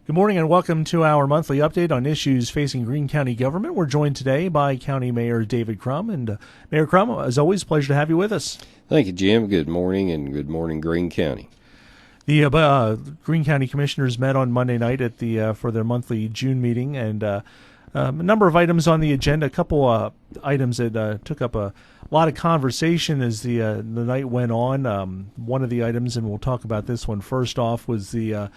Good morning and welcome to our monthly update on issues facing Greene County government. We're joined today by County Mayor David Crum. And Mayor Crum, as always, pleasure to have you with us. Thank you, Jim. Good morning, and good morning, Greene County. The Greene County Commissioners met on Monday night at the for their monthly June meeting, and a number of items on the agenda. A couple items that took up a lot of conversation as the night went on. One of the items, and we'll talk about this one first off, was the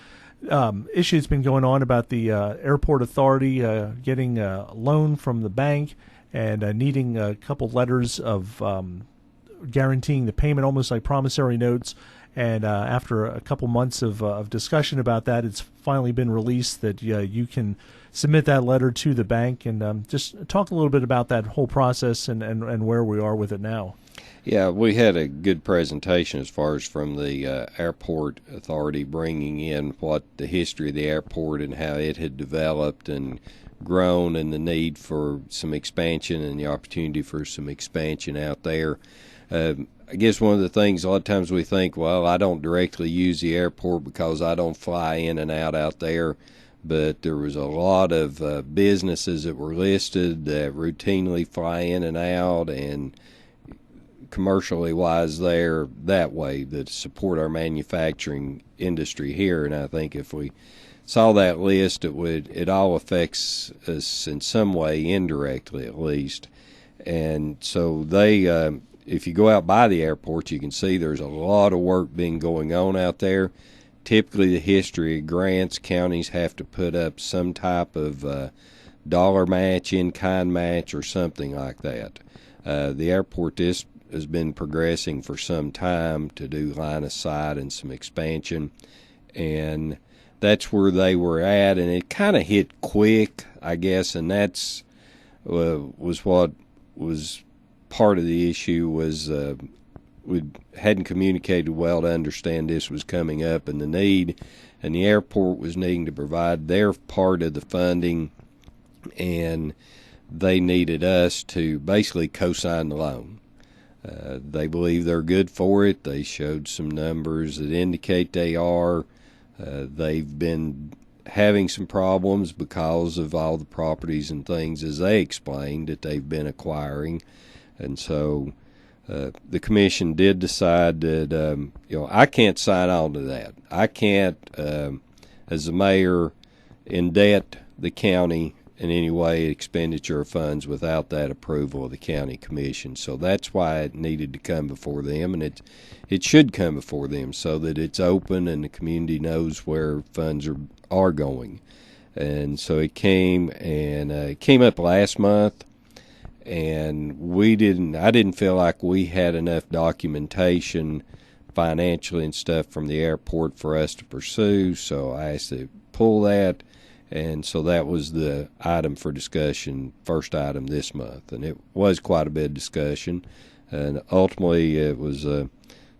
issue that's been going on about the airport authority getting a loan from the bank and needing a couple letters of guaranteeing the payment, almost like promissory notes. And after a couple months of discussion about that, it's finally been released that you can submit that letter to the bank. And just talk a little bit about that whole process and where we are with it now. Yeah, we had a good presentation as far as from the airport authority, bringing in what the history of the airport and how it had developed and grown, and the need for some expansion and the opportunity for some expansion out there. I guess one of the things a lot of times we think, well, I don't directly use the airport because I don't fly in and out there. But there was a lot of businesses that were listed that routinely fly in and out, and commercially wise there that way, that support our manufacturing industry here. And I think if we saw that list, it all affects us in some way, indirectly at least. And so they if you go out by the airport, you can see there's a lot of work being going on out there. Typically the history of grants, counties have to put up some type of dollar match, in-kind match, or something like that. The airport has been progressing for some time to do line of sight and some expansion, and that's where they were at, and it kind of hit quick, I guess, and that's was what was part of the issue. Was we hadn't communicated well to understand this was coming up and the need, and the airport was needing to provide their part of the funding, and they needed us to basically co-sign the loan. They believe they're good for it. They showed some numbers that indicate they are. They've been having some problems because of all the properties and things, as they explained, that they've been acquiring. And so the commission did decide that, I can't sign on to that. I can't, as the mayor, indebt the county in any way, expenditure of funds, without that approval of the county commission. So that's why it needed to come before them, and it should come before them so that it's open and the community knows where funds are going. And so it came, and it came up last month, and I didn't feel like we had enough documentation financially and stuff from the airport for us to pursue, so I asked to pull that. And so that was the item for discussion, first item this month. And it was quite a bit of discussion. And ultimately it was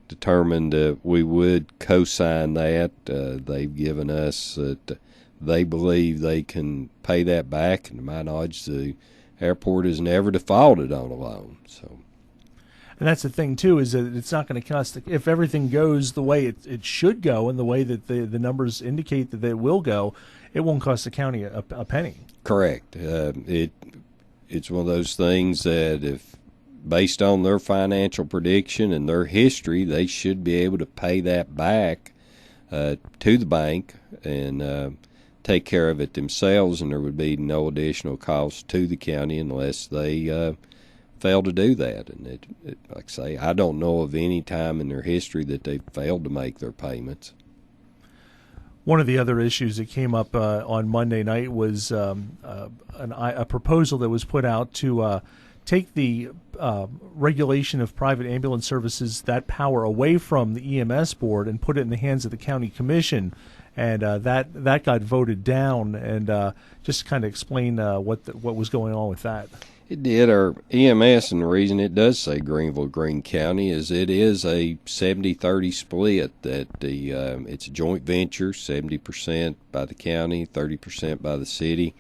determined that we would co-sign that. They've given us that they believe they can pay that back. And to my knowledge, the airport has never defaulted on a loan. So. And that's the thing, too, is that it's not going to cost, if everything goes the way it should go and the way that the numbers indicate that it will go, it won't cost the county a penny. Correct. It's one of those things that if based on their financial prediction and their history, they should be able to pay that back to the bank and take care of it themselves, and there would be no additional cost to the county unless they fail to do that. And like I say, I don't know of any time in their history that they've failed to make their payments. One of the other issues that came up on Monday night was a proposal that was put out to take the regulation of private ambulance services, that power, away from the EMS board and put it in the hands of the county commission. And that got voted down. And just kind of explain what was going on with that. It did. Our EMS, and the reason it does say Greenville, Greene County, is it is a 70-30 split. That it's a joint venture, 70% by the county, 30% by the city.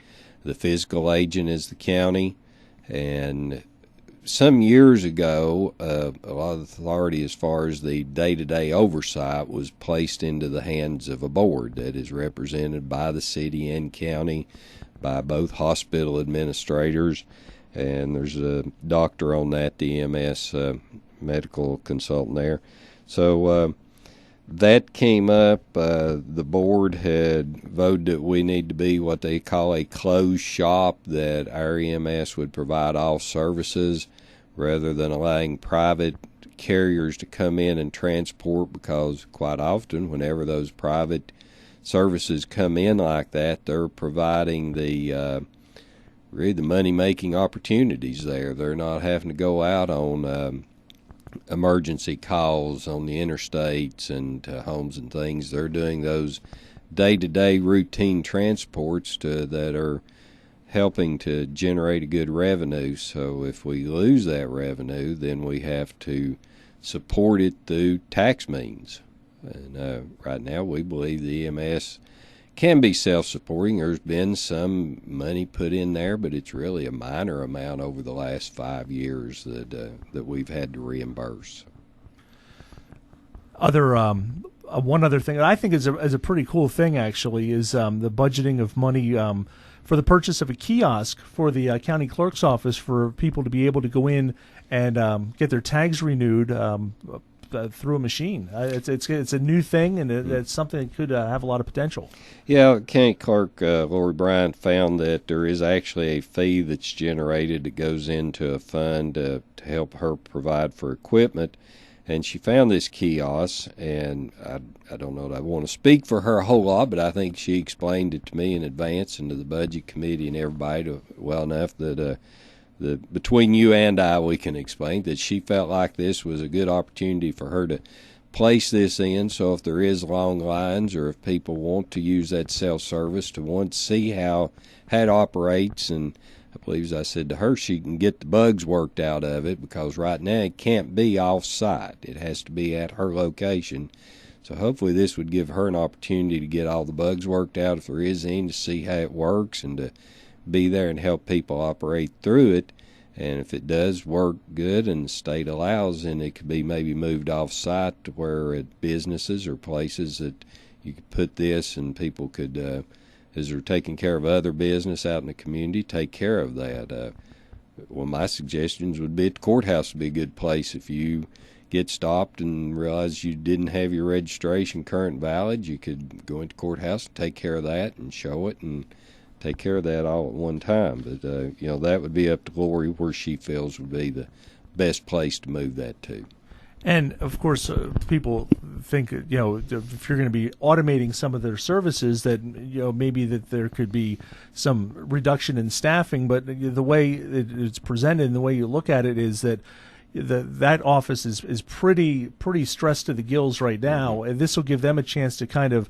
The physical agent is the county, and some years ago, a lot of authority as far as the day-to-day oversight was placed into the hands of a board that is represented by the city and county, by both hospital administrators, and there's a doctor on that, the EMS medical consultant there. So that came up. The board had voted that we need to be what they call a closed shop, that our EMS would provide all services rather than allowing private carriers to come in and transport, because quite often whenever those private services come in like that, they're providing the really the money-making opportunities there. They're not having to go out on emergency calls on the interstates and homes and things. They're doing those day-to-day routine transports that are helping to generate a good revenue. So if we lose that revenue, then we have to support it through tax means. And right now we believe the EMS can be self-supporting. There's been some money put in there, but it's really a minor amount over the last 5 years that we've had to reimburse. One other thing that I think is a pretty cool thing, actually, is the budgeting of money for the purchase of a kiosk for the county clerk's office, for people to be able to go in and get their tags renewed through a machine. It's a new thing, and it's something that could have a lot of potential. Yeah, County Clerk Lori Bryant found that there is actually a fee that's generated that goes into a fund to help her provide for equipment. And she found this kiosk, and I don't know that I want to speak for her a whole lot, but I think she explained it to me in advance and to the budget committee and everybody well enough that between you and I, we can explain that she felt like this was a good opportunity for her to place this in. So if there is long lines, or if people want to use that self-service to want to see how it operates, and I believe, as I said to her, she can get the bugs worked out of it, because right now it can't be off-site. It has to be at her location. So hopefully this would give her an opportunity to get all the bugs worked out, if there is any, to see how it works and to be there and help people operate through it. And if it does work good and the state allows, then it could be maybe moved off-site to where at businesses or places that you could put this, and people could, as they're taking care of other business out in the community, take care of that. Well, my suggestions would be at the courthouse would be a good place. If you get stopped and realize you didn't have your registration current valid, you could go into the courthouse and take care of that and show it and take care of that all at one time. But that would be up to Lori where she feels would be the best place to move that to. And of course, people think, if you're going to be automating some of their services, that maybe that there could be some reduction in staffing. But the way it's presented and the way you look at it is that that office is pretty stressed to the gills right now, and this will give them a chance to kind of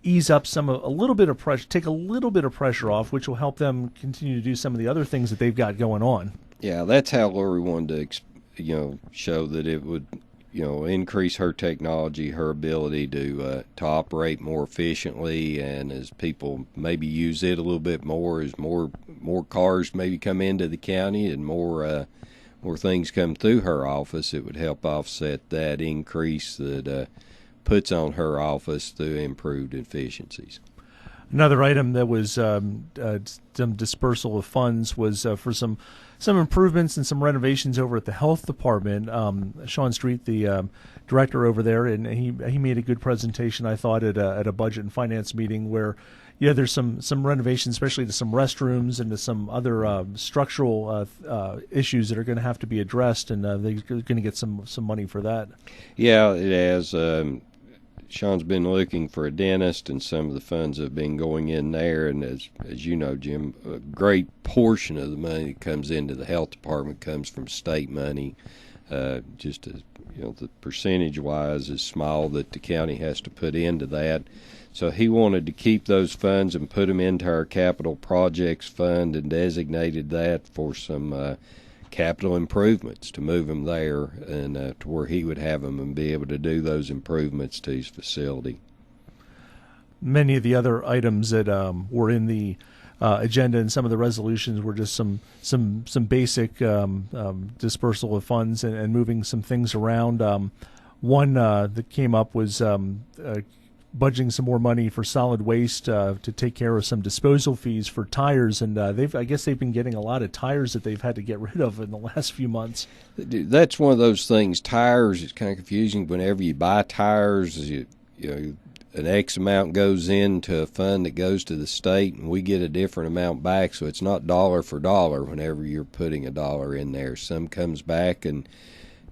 ease up take a little bit of pressure off, which will help them continue to do some of the other things that they've got going on. Yeah, that's how Lori wanted to, show that it would, increase her technology, her ability to operate more efficiently, and as people maybe use it a little bit more, as more cars maybe come into the county and more things come through her office, it would help offset that increase that puts on her office through improved efficiencies. Another item that was some dispersal of funds was for some improvements and some renovations over at the health department. Sean Street, the director over there, and he made a good presentation, I thought, at a budget and finance meeting where there's some renovations, especially to some restrooms and to some other structural issues that are going to have to be addressed, and they're going to get some money for that. Yeah, it has. Sean's been looking for a dentist, and some of the funds have been going in there. And as you know, Jim, a great portion of the money that comes into the health department comes from state money. The percentage-wise is small that the county has to put into that. So he wanted to keep those funds and put them into our capital projects fund, and designated that for some capital improvements, to move them there and to where he would have them and be able to do those improvements to his facility. Many of the other items that were in the agenda, and some of the resolutions were just some basic dispersal of funds and moving some things around. One that came up was budgeting some more money for solid waste to take care of some disposal fees for tires, and I guess they've been getting a lot of tires that they've had to get rid of in the last few months. That's one of those things. Tires, it's kind of confusing. Whenever you buy tires, you know, an X amount goes into a fund that goes to the state, and we get a different amount back. So it's not dollar for dollar whenever you're putting a dollar in there. Some comes back, and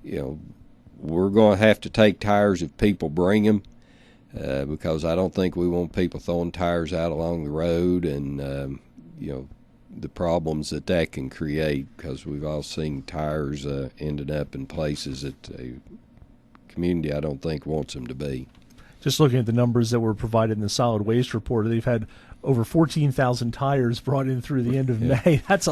we're going to have to take tires if people bring them, because I don't think we want people throwing tires out along the road, and the problems that can create, because we've all seen tires ended up in places that a community I don't think wants them to be. Just looking at the numbers that were provided in the solid waste report, they've had over 14,000 tires brought in through the end of May. That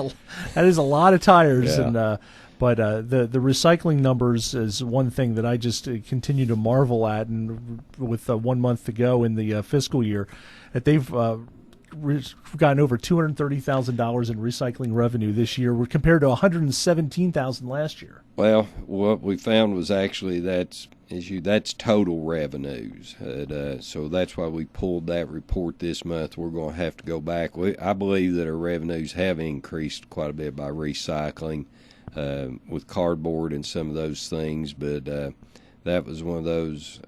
is a lot of tires, and but the recycling numbers is one thing that I just continue to marvel at. And with 1 month to go in the fiscal year, that they've gotten over $230,000 in recycling revenue this year, compared to $117,000 last year. Well, what we found was actually that's total revenues. So that's why we pulled that report this month. We're going to have to go back. I believe that our revenues have increased quite a bit by recycling, with cardboard and some of those things, but that was one of those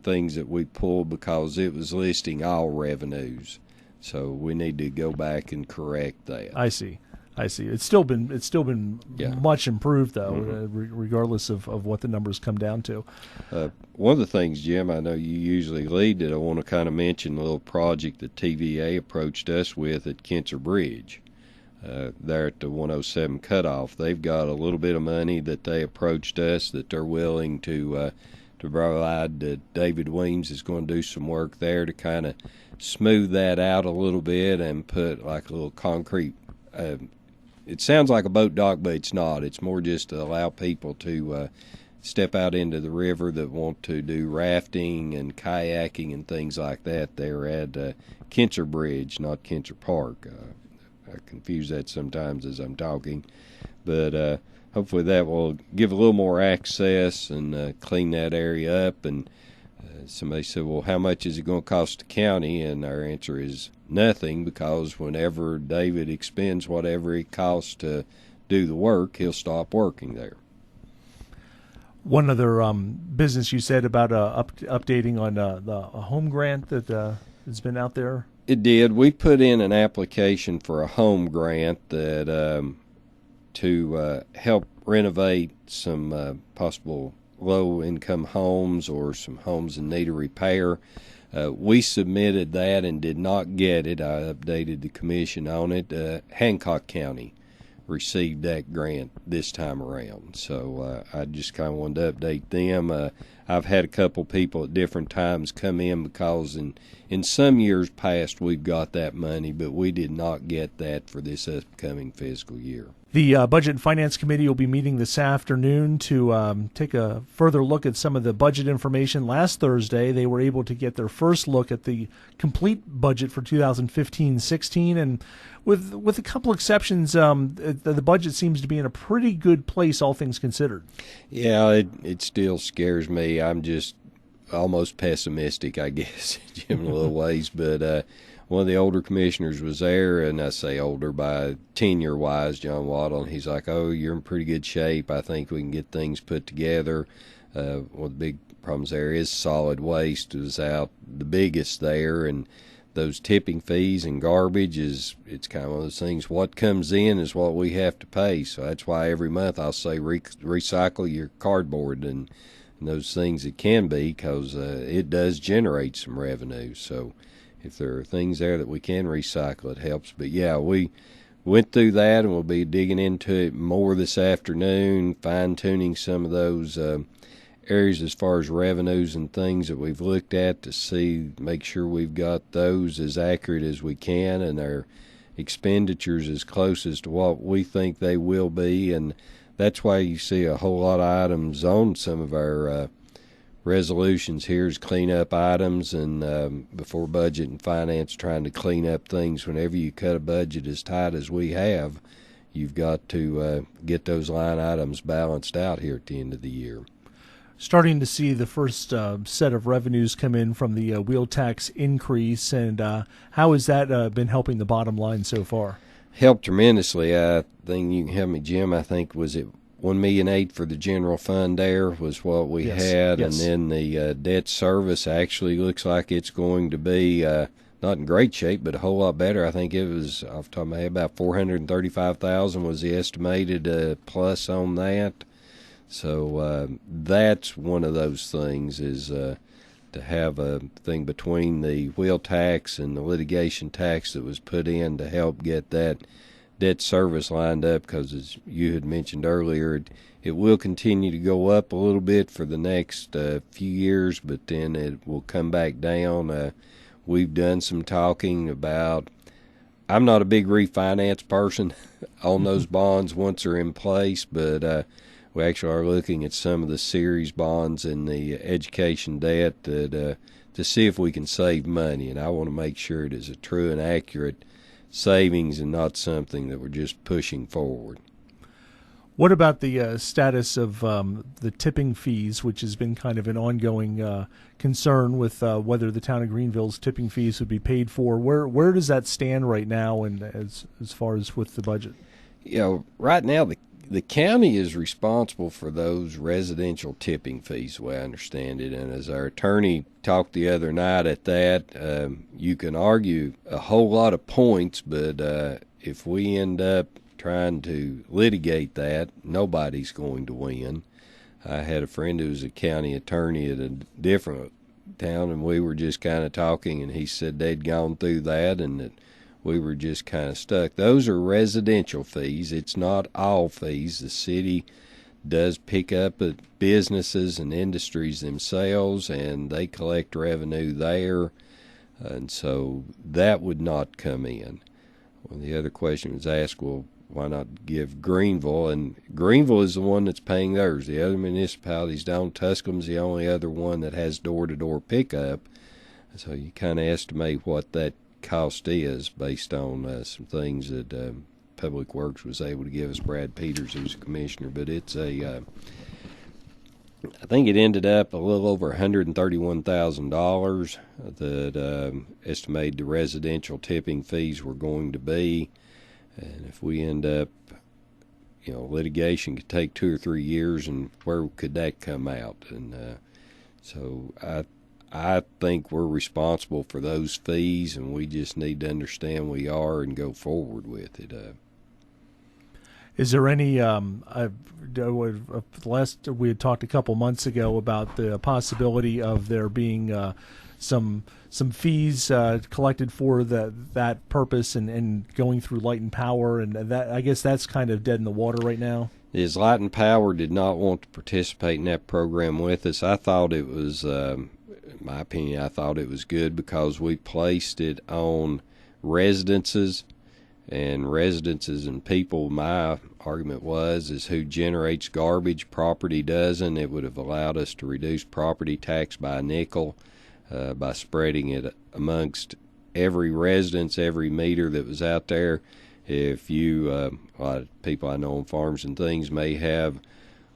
things that we pulled because it was listing all revenues. So we need to go back and correct that. I see. It's still been much improved, though, regardless of what the numbers come down to. One of the things, Jim, I know you usually lead, that I want to kind of mention a little project that TVA approached us with at Kentzer Bridge. There at the 107 cutoff. They've got a little bit of money that they approached us that they're willing to provide. David Weems is going to do some work there to kind of smooth that out a little bit and put like a little concrete. It sounds like a boat dock, but it's not. It's more just to allow people to step out into the river that want to do rafting and kayaking and things like that. They're at Kentzer Bridge, not Kentzer Park. I confuse that sometimes as I'm talking, but hopefully that will give a little more access and clean that area up. And somebody said, well, how much is it going to cost the county? And our answer is nothing, because whenever David expends whatever it costs to do the work, he'll stop working there. One other business you said about updating on the home grant that has been out there. It did. We put in an application for a home grant that to help renovate some possible low-income homes or some homes in need of repair. We submitted that and did not get it. I updated the commission on it. Hancock County received that grant this time around, so I just kind of wanted to update them. I've had a couple people at different times come in, because in some years past we've got that money, but we did not get that for this upcoming fiscal year. The Budget and Finance Committee will be meeting this afternoon to take a further look at some of the budget information. Last Thursday, they were able to get their first look at the complete budget for 2015-16, and with a couple exceptions, the budget seems to be in a pretty good place, all things considered. Yeah, it still scares me. I'm just almost pessimistic, I guess, Jim, in a little ways, but one of the older commissioners was there, and I say older by tenure-wise, John Waddle, and he's like, oh, you're in pretty good shape. I think we can get things put together. One of the big problems there is solid waste is out the biggest there, and those tipping fees and garbage it's kind of one of those things. What comes in is what we have to pay, so that's why every month I'll say recycle your cardboard and those things it can be, because it does generate some revenue. So if there are things there that we can recycle, it helps. But yeah, we went through that, and we'll be digging into it more this afternoon, fine-tuning some of those areas as far as revenues and things that we've looked at to make sure we've got those as accurate as we can, and our expenditures as close as to what we think they will be. And that's why you see a whole lot of items on some of our resolutions here is clean up items, and before budget and finance trying to clean up things. Whenever you cut a budget as tight as we have, you've got to get those line items balanced out here at the end of the year. Starting to see the first set of revenues come in from the wheel tax increase, and how has that been helping the bottom line so far? Helped tremendously. I think you can help me, Jim. I think was it $1,800,000 for the general fund there was what we had, yes. And then the debt service actually looks like it's going to be not in great shape, but a whole lot better. I think it was off the top of my head about $435,000 was the estimated plus on that. So that's one of those things is to have a thing between the wheel tax and the litigation tax that was put in to help get that debt service lined up, because as you had mentioned earlier, it will continue to go up a little bit for the next few years, but then it will come back down. We've done some talking about, I'm not a big refinance person on those bonds once they're in place, but we actually are looking at some of the series bonds and the education debt that, to see if we can save money. And I want to make sure it is a true and accurate savings and not something that we're just pushing forward. What about the status of the tipping fees, which has been kind of an ongoing concern with whether the town of Greenville's tipping fees would be paid for? Where does that stand right now, and as far as with the budget? Right now the county is responsible for those residential tipping fees, the way I understand it. And as our attorney talked the other night at that, you can argue a whole lot of points, but if we end up trying to litigate that, nobody's going to win. I had a friend who was a county attorney at a different town, and we were just kind of talking, and he said they'd gone through that and that we were just kind of stuck. Those are residential fees. It's not all fees. The city does pick up at businesses and industries themselves, and they collect revenue there, and so that would not come in. Well, the other question was asked, well, why not give Greenville? And Greenville is the one that's paying theirs. The other municipalities don't. Tusculum's the only other one that has door-to-door pickup, so you kind of estimate what that cost is based on some things that Public Works was able to give us. Brad Peters, who's a commissioner, but it's I think it ended up a little over $131,000 that estimated the residential tipping fees were going to be. And if we end up, litigation could take 2 or 3 years, and where could that come out? And so I think we're responsible for those fees, and we just need to understand we are and go forward with it. Is there any? Last we had talked a couple months ago about the possibility of there being some fees collected for that purpose and going through Light and Power, and that, I guess that's kind of dead in the water right now. Is Light and Power did not want to participate in that program with us. I thought it was. In my opinion, I thought it was good because we placed it on residences and people. My argument is who generates garbage, property doesn't. It would have allowed us to reduce property tax by a nickel by spreading it amongst every residence, every meter that was out there. If you, a lot of people I know on farms and things may have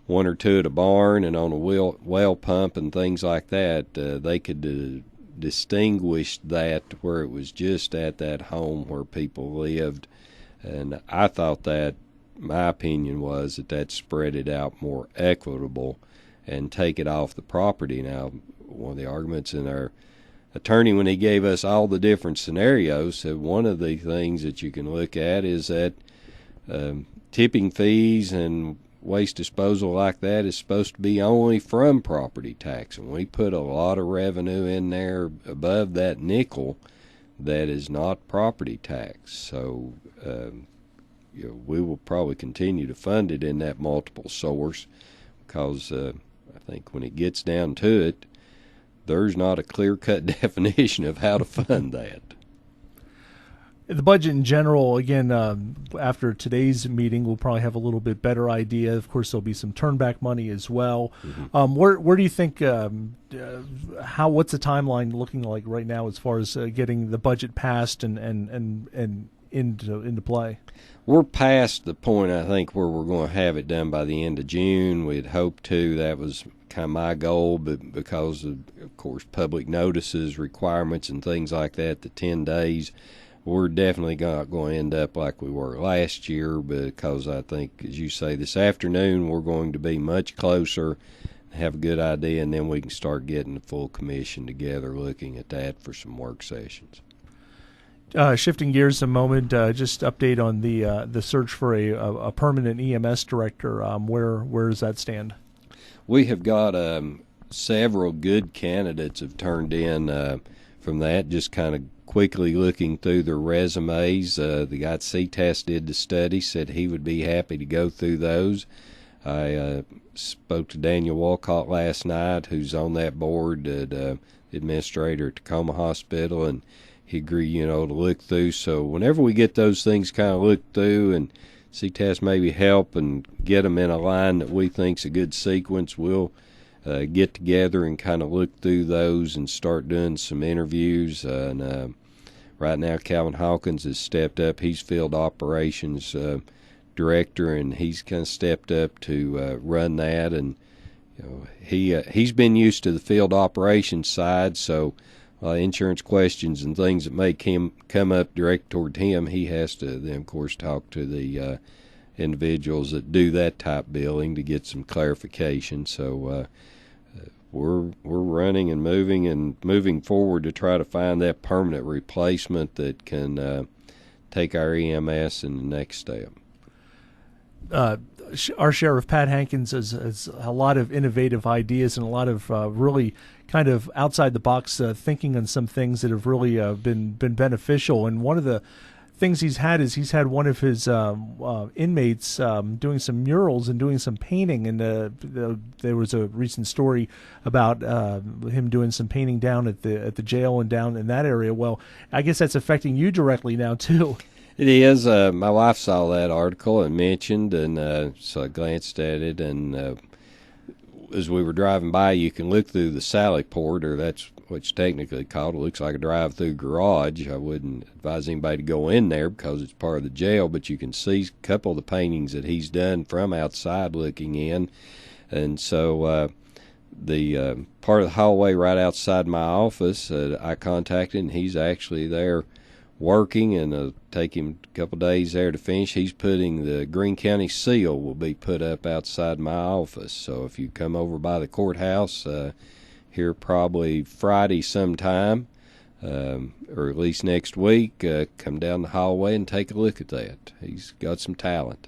one or two at a barn and on a well pump and things like that, they could distinguish that where it was just at that home where people lived. And I thought that, my opinion was that spread it out more equitable and take it off the property. Now, one of the arguments in our attorney, when he gave us all the different scenarios, said one of the things that you can look at is that tipping fees and waste disposal like that is supposed to be only from property tax, and we put a lot of revenue in there above that nickel that is not property tax. So we will probably continue to fund it in that multiple source, because I think when it gets down to it, there's not a clear-cut definition of how to fund that. The budget in general, again, after today's meeting, we'll probably have a little bit better idea. Of course, there'll be some turnback money as well. Where do you think, what's the timeline looking like right now as far as getting the budget passed and into play? We're past the point, I think, where we're going to have it done by the end of June. We'd hoped to. That was kind of my goal, but because of course, public notices, requirements, and things like that, the 10 days, we're definitely not going to end up like we were last year, because I think, as you say, this afternoon we're going to be much closer, have a good idea, and then we can start getting the full commission together looking at that for some work sessions. Shifting gears a moment, just update on the search for a permanent EMS director. Where does that stand? We have got several good candidates have turned in from that, just kind of quickly looking through their resumes. The guy at CTAS did the study, said he would be happy to go through those. I spoke to Daniel Walcott last night, who's on that board, the administrator at Tacoma Hospital, and he agreed, to look through. So whenever we get those things kind of looked through and CTAS maybe help and get them in a line that we think's a good sequence, we'll get together and kind of look through those and start doing some interviews. And right now, Calvin Hawkins has stepped up. He's field operations director, and he's kind of stepped up to run that. And he's been used to the field operations side, so insurance questions and things that may come up direct toward him, he has to then, of course, talk to the individuals that do that type billing to get some clarification. So we're running and moving forward to try to find that permanent replacement that can take our EMS in the next step. Our Sheriff Pat Hankins has a lot of innovative ideas and a lot of really kind of outside the box thinking on some things that have really been beneficial. And one of the things he's had one of his inmates doing some murals and doing some painting, and there was a recent story about him doing some painting down at the jail and down in that area. Well, I guess that's affecting you directly now too. It is. My wife saw that article and mentioned, and so I glanced at it, and as we were driving by, you can look through the sally port, or that's what's technically called. It looks like a drive-through garage. I wouldn't advise anybody to go in there because it's part of the jail, but you can see a couple of the paintings that he's done from outside looking in. And so the part of the hallway right outside my office, I contacted, and he's actually there working, and it'll take him a couple days there to finish. He's putting the Greene County seal will be put up outside my office. So if you come over by the courthouse here probably Friday sometime, or at least next week, come down the hallway and take a look at that. He's got some talent.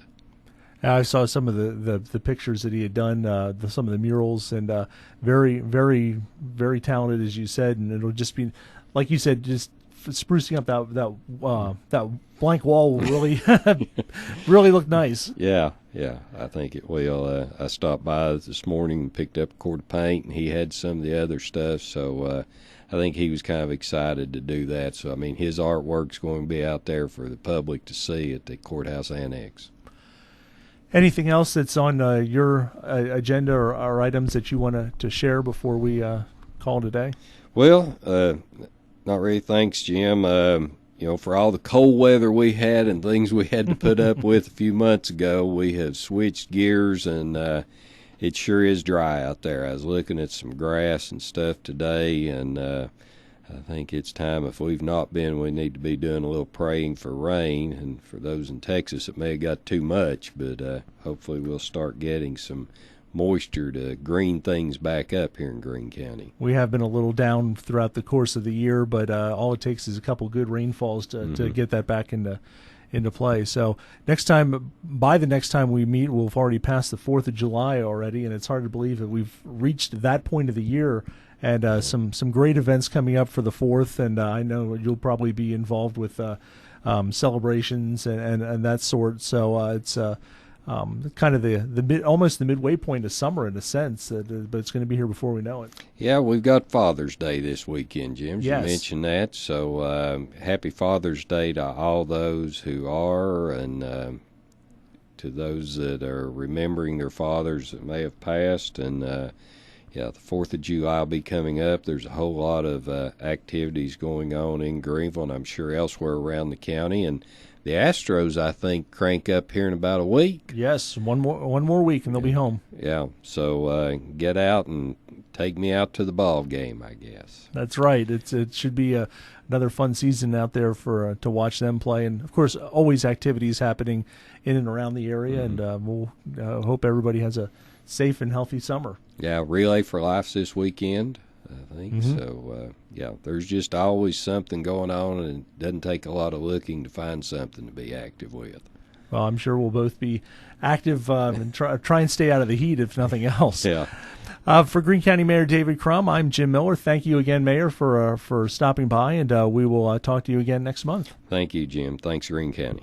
I saw some of the pictures that he had done, some of the murals, and very, very, very talented, as you said. And it'll just be, like you said, just sprucing up that blank wall will really really look nice. Yeah, I think it will. I stopped by this morning and picked up a quart of paint, and he had some of the other stuff, so I think he was kind of excited to do that. So I mean, his artwork's going to be out there for the public to see at the courthouse annex. Anything else that's on your agenda or items that you want to share before we call today? Well, not really. Thanks, Jim. For all the cold weather we had and things we had to put up with a few months ago, we have switched gears, and it sure is dry out there. I was looking at some grass and stuff today, and I think it's time, if we've not been, we need to be doing a little praying for rain. And for those in Texas, it may have got too much, but hopefully we'll start getting some moisture to green things back up here in Greene County. We have been a little down throughout the course of the year, but all it takes is a couple good rainfalls to get that back into play. So by the next time we meet, we'll have already passed the 4th of July already, and it's hard to believe that we've reached that point of the year. And some great events coming up for the 4th, and I know you'll probably be involved with celebrations and that sort. So it's kind of almost the midway point of summer in a sense, but it's going to be here before we know it. Yeah, we've got Father's Day this weekend, Jim. Yes. You mentioned that, so happy Father's Day to all those who are, and to those that are remembering their fathers that may have passed. And the 4th of July will be coming up. There's a whole lot of activities going on in Greenville, and I'm sure elsewhere around the county. And the Astros, I think, crank up here in about a week. Yes, one more week and they'll be home. Yeah, so get out and take me out to the ball game, I guess. That's right. It should be another fun season out there for to watch them play, and of course, always activities happening in and around the area. And we'll hope everybody has a safe and healthy summer. Yeah, Relay for Life's this weekend, I think. So, there's just always something going on, and it doesn't take a lot of looking to find something to be active with. Well, I'm sure we'll both be active and try and stay out of the heat, if nothing else. Yeah. For Greene County Mayor David Crum, I'm Jim Miller. Thank you again, Mayor, for stopping by, and we will talk to you again next month. Thank you, Jim. Thanks, Greene County.